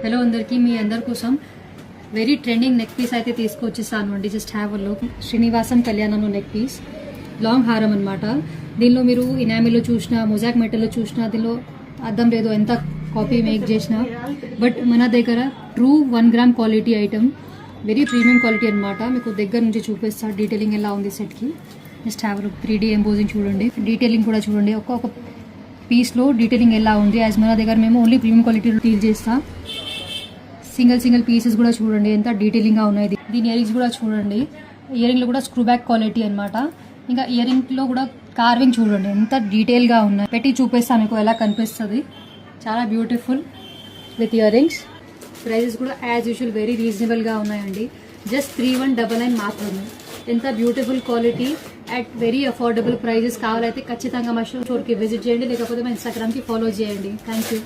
Hello అందరికీ, మీ అందరి కోసం వెరీ ట్రెండింగ్ నెక్ పీస్ అయితే తీసుకొచ్చేసాను అండి. Just have a look. Srinivasam కళ్యాణం నెక్ పీస్, లాంగ్ హారం అనమాట. దీనిలో మీరు ఇనామిలో చూసినా, మొజాక్ మెటల్లో చూసినా దీనిలో అర్థం లేదు ఎంత కాపీ మేక్ చేసినా. బట్ మన దగ్గర true 1 gram quality item, very premium quality అనమాట. మీకు దగ్గర నుంచి చూపిస్తా డీటెయిలింగ్ ఎలా ఉంది సెట్కి. Just have look. 3D embossing చూడండి, డీటెయిలింగ్ కూడా చూడండి. ఒక్కొక్క పీస్లో డీటెయిలింగ్ ఎలా ఉంది. యాజ్ మన దగ్గర మేము ఓన్లీ ప్రీమియం క్వాలిటీలో డీల్ చేస్తాం. సింగిల్ పీసెస్ కూడా చూడండి ఎంత డీటెయిలింగ్గా ఉన్నాయి. దీని ఇయర్ రింగ్స్ కూడా చూడండి. ఇయర్ రింగ్లో కూడా స్క్రూ బ్యాక్ క్వాలిటీ అనమాట. ఇంకా ఇయర్ రింగ్లో కూడా కార్వింగ్ చూడండి ఎంత డీటెయిల్గా ఉన్నాయి. పెట్టి చూపిస్తాను మీకు ఎలా కనిపిస్తుంది. చాలా beautiful with ear rings. Prices కూడా యాజ్ యూజువల్ వెరీ రీజనబుల్గా ఉన్నాయండి. జస్ట్ 3199 మాత్రమే. ఎంత beautiful quality at very affordable prices. కావాలైతే ఖచ్చితంగా మా స్టోర్కి విజిట్ చేయండి, లేకపోతే మా ఇన్స్టాగ్రామ్కి ఫాలో చేయండి. Thank you.